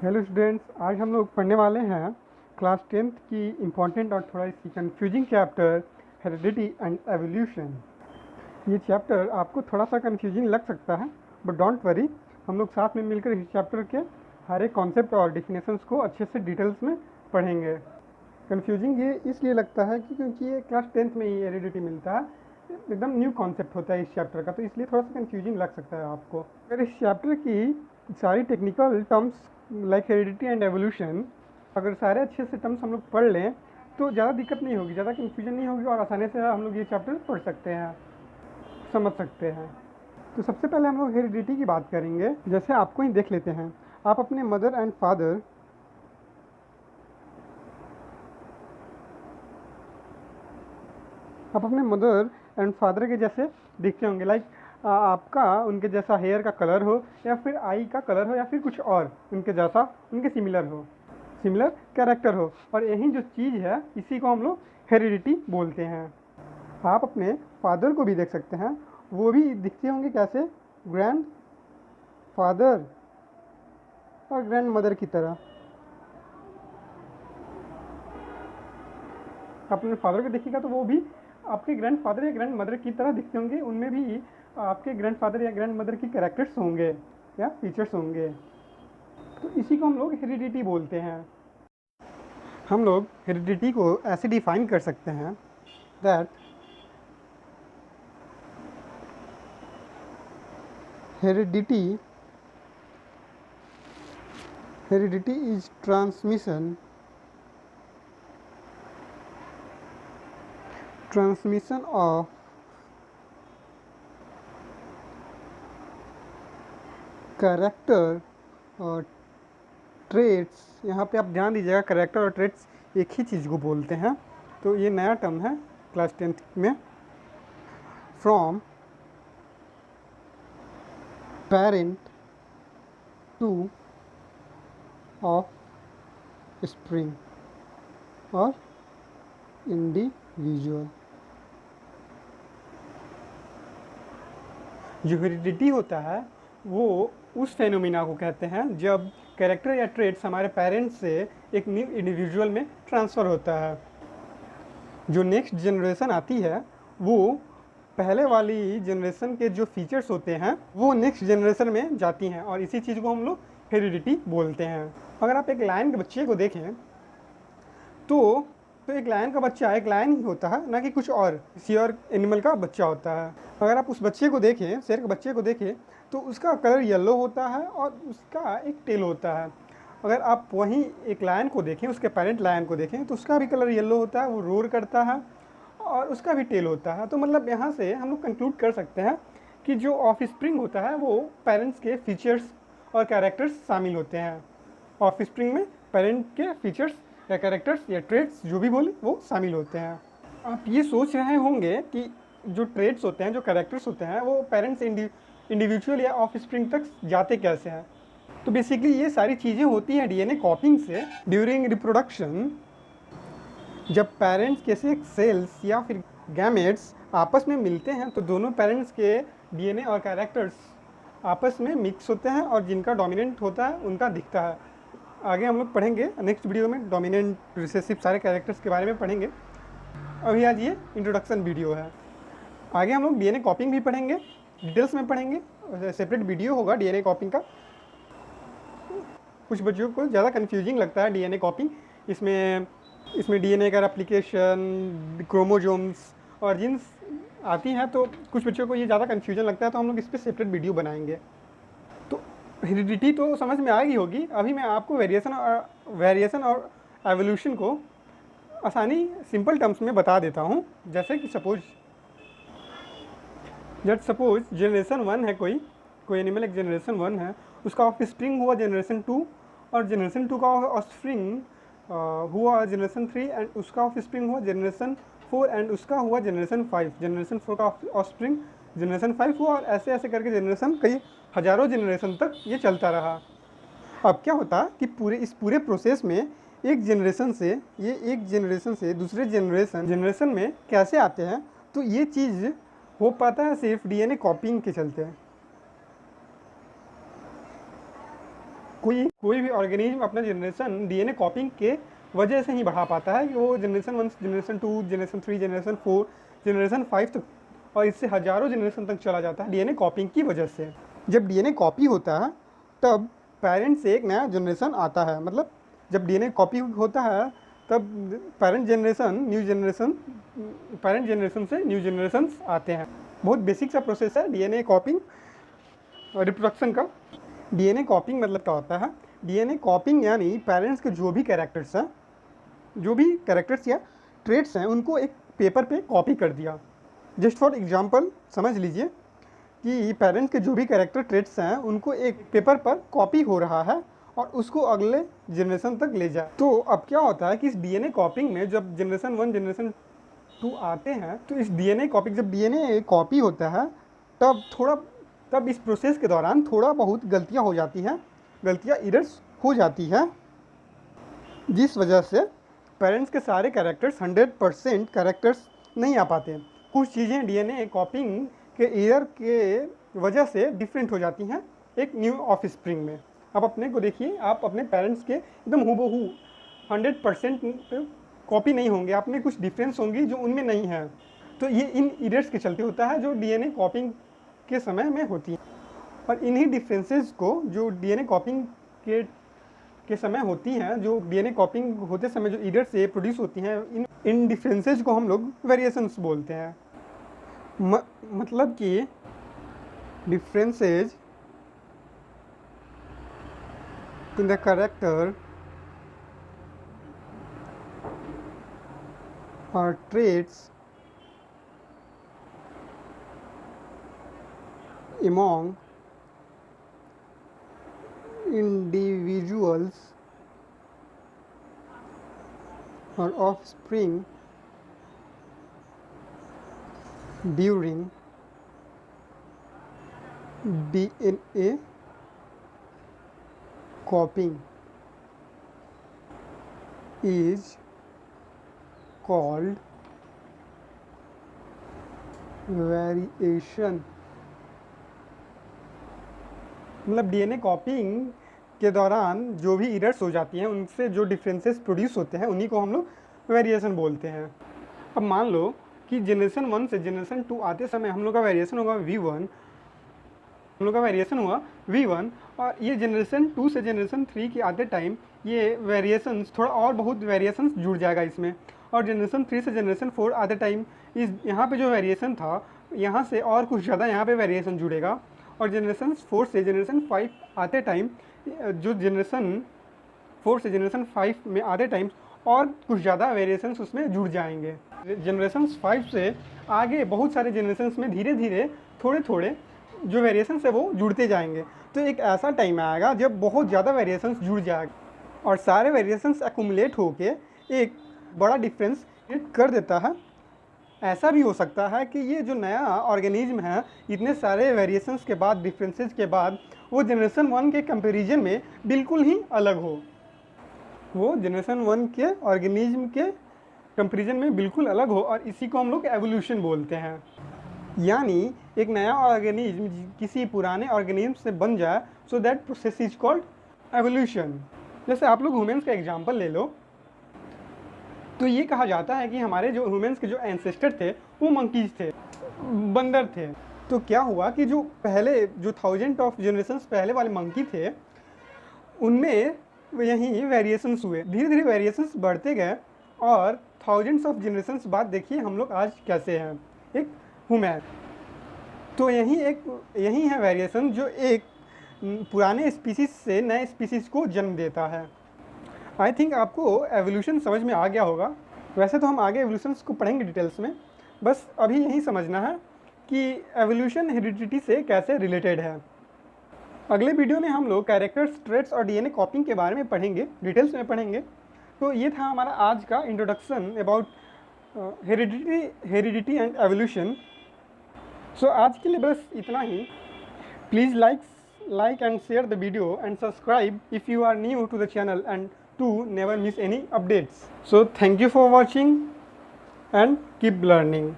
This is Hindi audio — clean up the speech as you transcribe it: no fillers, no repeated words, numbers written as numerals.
हेलो स्टूडेंट्स, आज हम लोग पढ़ने वाले हैं क्लास 10th की इम्पॉर्टेंट और थोड़ा सी confusing chapter heredity and evolution. ये चैप्टर आपको थोड़ा सा कंफ्यूजिंग लग सकता है, बट डोंट वरी, हम लोग साथ में मिलकर इस चैप्टर के हर एक कॉन्सेप्ट और डिफिनेशंस को अच्छे से डिटेल्स में पढ़ेंगे। कंफ्यूजिंग ये इसलिए लगता है कि क्योंकि ये क्लास 10th में ही हेरिडिटी मिलता है, एकदम न्यू कॉन्सेप्ट होता है इस चैप्टर का, तो इसलिए थोड़ा सा कंफ्यूजिंग लग सकता है आपको। अगर इस चैप्टर की सारी technical terms like heredity and evolution, अगर सारे अच्छे से टर्म्स हम लोग पढ़ लें तो ज़्यादा दिक्कत नहीं होगी, ज़्यादा कन्फ्यूजन नहीं होगी और आसानी से हम लोग ये चैप्टर पढ़ सकते हैं, समझ सकते हैं। तो सबसे पहले हम लोग हेरिडिटी की बात करेंगे। जैसे आपको ही देख लेते हैं, आप अपने मदर एंड फादर के जैसे दिखते होंगे, लाइक आपका उनके जैसा हेयर का कलर हो या फिर आई का कलर हो या फिर कुछ और उनके जैसा, उनके सिमिलर हो, सिमिलर कैरेक्टर हो, और यही जो चीज़ है इसी को हम लोग हेरिडिटी बोलते हैं। आप अपने फादर को भी देख सकते हैं, वो भी दिखते होंगे कैसे, ग्रैंड फादर और ग्रैंड मदर की तरह। अपने फादर को देखिएगा तो वो भी आपके ग्रैंडफादर या ग्रैंड मदर की तरह दिखते होंगे, उनमें भी आपके ग्रैंडफादर या ग्रैंड मदर की कैरेक्टर्स होंगे या फीचर्स होंगे। तो इसी को हम लोग हेरिडिटी बोलते हैं। हम लोग हेरिडिटी को ऐसे डिफाइन कर सकते हैं that heredity is transmission of character और ट्रेट्स। यहाँ पे आप ध्यान दीजिएगा, कैरेक्टर और ट्रेट्स एक ही चीज़ को बोलते हैं, तो ये नया टर्म है क्लास 10th में। From parent two of spring और इंडिविजुअल। जो हेरिडिटी होता है वो उस फेनोमिना को कहते हैं जब कैरेक्टर या ट्रेट्स हमारे पेरेंट्स से एक न्यू इंडिविजुअल में ट्रांसफ़र होता है। जो नेक्स्ट जनरेशन आती है वो पहले वाली जनरेशन के जो फीचर्स होते हैं वो नेक्स्ट जनरेशन में जाती हैं, और इसी चीज़ को हम लोग हेरिडिटी बोलते हैं। अगर आप एक लायन के बच्चे को देखें तो एक लायन का बच्चा एक लायन ही होता है, ना कि कुछ और किसी और एनिमल का बच्चा होता है। अगर आप उस बच्चे को देखें, शेर के बच्चे को देखें, तो उसका कलर येलो होता है और उसका एक टेल होता है। अगर आप वहीं एक लायन को देखें, उसके पेरेंट लायन को देखें, तो उसका भी कलर येलो होता है, वो रोर करता है और उसका भी टेल होता है। तो मतलब यहाँ से हम लोग कंक्लूड कर सकते हैं कि जो ऑफ स्प्रिंग होता है वो पेरेंट्स के फीचर्स और कैरेक्टर्स शामिल होते हैं। ऑफ स्प्रिंग में पेरेंट के फीचर्स या कैरेक्टर्स या ट्रेड्स जो भी बोले वो शामिल होते हैं। आप ये सोच रहे होंगे कि जो ट्रेड्स होते हैं, जो कैरेक्टर्स होते हैं, वो पेरेंट्स इंडिविजुअल या ऑफ स्प्रिंग तक जाते कैसे हैं। तो बेसिकली ये सारी चीज़ें होती हैं डीएनए कॉपिंग से। ड्यूरिंग रिप्रोडक्शन जब पेरेंट्स के सेल्स या फिर गैमेट्स आपस में मिलते हैं तो दोनों पेरेंट्स के डीएनए और कैरेक्टर्स आपस में मिक्स होते हैं और जिनका डोमिनेंट होता है उनका दिखता है। आगे हम लोग पढ़ेंगे नेक्स्ट वीडियो में डोमिनेंट, रिसेसिव सारे कैरेक्टर्स के बारे में पढ़ेंगे। अभी आज ये इंट्रोडक्शन वीडियो है। आगे हम लोग डीएनए कॉपिंग भी पढ़ेंगे, डिटेल्स में पढ़ेंगे, सेपरेट वीडियो होगा डीएनए कॉपिंग का। कुछ बच्चों को ज़्यादा कन्फ्यूजिंग लगता है डीएनए कॉपिंग। इसमें डीएनए का रेप्लिकेशन, क्रोमोजोम्स और जीन्स आती हैं, तो कुछ बच्चों को ये ज़्यादा कन्फ्यूजन लगता है, तो हम लोग इस पर सेपरेट वीडियो बनाएंगे। तो हेरिडिटी तो समझ में आ गई होगी। अभी मैं आपको वेरिएशन और एवोल्यूशन को आसानी सिंपल टर्म्स में बता देता हूँ। जैसे कि सपोज जनरेशन 1 है, कोई एनिमल एक जनरेशन 1 है, उसका ऑफ स्प्रिंग हुआ जनरेशन 2, और जनरेशन 2 का ऑफ स्प्रिंग हुआ जनरेशन 3, एंड उसका ऑफ स्प्रिंग हुआ जनरेशन 4, एंड उसका हुआ जनरेशन 5। जनरेशन 4 का ऑफ स्प्रिंग जनरेशन 5 हुआ, और ऐसे ऐसे करके जनरेशन कई हज़ारों जनरेशन तक ये चलता रहा। अब क्या होता कि इस पूरे प्रोसेस में एक जनरेशन से दूसरे जनरेशन में कैसे आते हैं, तो ये चीज़ हो पाता है सिर्फ डीएनए कॉपिंग के चलते। कोई भी ऑर्गेनिज्म अपना जनरेशन डीएनए कॉपिंग के वजह से ही बढ़ा पाता है कि वो generation 1, generation 2, generation 3, generation 4, generation 5 तक, और इससे हज़ारों जनरेशन तक चला जाता है डीएनए कॉपिंग की वजह से। जब डीएनए कॉपी होता है तब पेरेंट से एक नया जनरेशन आता है, मतलब जब डीएनए कॉपी होता है तब पेरेंट जनरेशन से न्यू जनरेशन्स आते हैं। बहुत बेसिक सा प्रोसेस है डीएनए कॉपिंग और रिप्रोडक्शन का। डीएनए कॉपिंग मतलब क्या होता है? डीएनए कॉपिंग यानी पेरेंट्स के जो भी कैरेक्टर्स या ट्रेट्स हैं उनको एक पेपर पे कॉपी कर दिया। जस्ट फॉर एग्जांपल समझ लीजिए कि पेरेंट्स के जो भी कैरेक्टर ट्रेट्स हैं उनको एक पेपर पर कॉपी हो रहा है और उसको अगले जनरेशन तक ले जाए। तो अब क्या होता है कि इस डीएनए कॉपिंग में जब जनरेशन 1, जनरेशन 2 आते हैं तो इस डीएनए कॉपी, जब डीएनए कॉपी होता है तब इस प्रोसेस के दौरान थोड़ा बहुत गलतियां हो जाती हैं, एरर्स हो जाती हैं, जिस वजह से पेरेंट्स के सारे कैरेक्टर्स 100% कैरेक्टर्स नहीं आ पाते। कुछ चीज़ें डीएनए कॉपिंग के एरर के वजह से डिफरेंट हो जाती हैं एक न्यू ऑफस्प्रिंग में। आप अपने को देखिए, आप अपने पेरेंट्स के एकदम हूबहू 100% कॉपी नहीं होंगे, आप में कुछ डिफरेंस होंगी जो उनमें नहीं है। तो ये इन एरर्स के चलते होता है जो डीएनए कॉपिंग के समय में होती है। और इन्हीं डिफरेंसेस को जो डीएनए कॉपिंग के समय होती हैं, जो डीएनए कॉपिंग होते समय जो एरर से प्रोड्यूस होती हैं, इन डिफरेंसेस को हम लोग वेरिएशंस बोलते हैं। मतलब कि differences in the character or traits among individuals or offspring during DNA copying is called variation। मतलब डीएनए कॉपिंग के दौरान जो भी एरर्स हो जाती हैं उनसे जो डिफरेंसेस प्रोड्यूस होते हैं उन्हीं को हम लोग वेरिएशन बोलते हैं। अब मान लो कि जनरेशन 1 से जनरेशन 2 आते समय हम लोग का वेरिएशन होगा V1, और ये जनरेशन 2 से जनरेशन 3 के आते टाइम ये वेरिएशंस थोड़ा और बहुत वेरिएशंस जुड़ जाएगा इसमें, और जनरेशन 3 से जनरेशन 4 आते टाइम इस यहाँ पे जो वेरिएशन था यहाँ से और कुछ ज़्यादा यहाँ पे वेरिएशन जुड़ेगा, और जनरेशन 4 से जनरेशन 5 आते टाइम जो जनरेशन 4 से जनरेशन 5 में आते टाइम और कुछ ज़्यादा वेरिएशंस उसमें जुड़ जाएंगे। जनरेशन 5 से आगे बहुत सारे जनरेशन्स में धीरे धीरे थोड़े जो वेरिएशंस है वो जुड़ते जाएंगे। तो एक ऐसा टाइम आएगा जब बहुत ज़्यादा वेरिएशंस जुड़ जाएगा और सारे वेरिएशंस एक्यूमुलेट होके एक बड़ा डिफरेंस क्रिएट कर देता है। ऐसा भी हो सकता है कि ये जो नया ऑर्गेनिज्म है इतने सारे वेरिएशंस के बाद, डिफरेंसेस के बाद, वो जनरेशन 1 के कंपैरिजन में बिल्कुल ही अलग हो, वो जनरेशन 1 के ऑर्गेनिज्म के कंपैरिजन में बिल्कुल अलग हो, और इसी को हम लोग एवोल्यूशन बोलते हैं। यानी एक नया ऑर्गेनिज्म किसी पुराने ऑर्गेनिज्म से बन जाए, so that process is called evolution. जैसे आप लोग ह्यूमंस का एग्जांपल ले लो, तो ये कहा जाता है कि हमारे जो ह्यूमंस के जो एंसेस्टर थे वो मंकीज थे, बंदर थे। तो क्या हुआ कि जो पहले जो 1000 ऑफ जनरेशन्स पहले वाले मंकी थे उनमें यही वेरिएशंस हुए, धीरे धीरे वेरिएशंस बढ़ते गए, और थाउजेंड्स ऑफ जनरेशन्स बाद देखिए हम लोग आज कैसे हैं, एक ह्यूमन। तो यही है वेरिएशन जो एक पुराने स्पीसीज से नए स्पीसीज को जन्म देता है। आई थिंक आपको एवोल्यूशन समझ में आ गया होगा। वैसे तो हम आगे एवोल्यूशंस को पढ़ेंगे डिटेल्स में, बस अभी यही समझना है कि एवोल्यूशन हेरिडिटी से कैसे रिलेटेड है। अगले वीडियो में हम लोग कैरेक्टर्स, ट्रेट्स और डीएनए कॉपिंग के बारे में पढ़ेंगे, डिटेल्स में पढ़ेंगे। तो ये था हमारा आज का introduction about heredity and evolution. So आज के लिए बस इतना ही। Please like and share the video and subscribe if you are new to the channel and to never miss any updates. So thank you for watching and keep learning.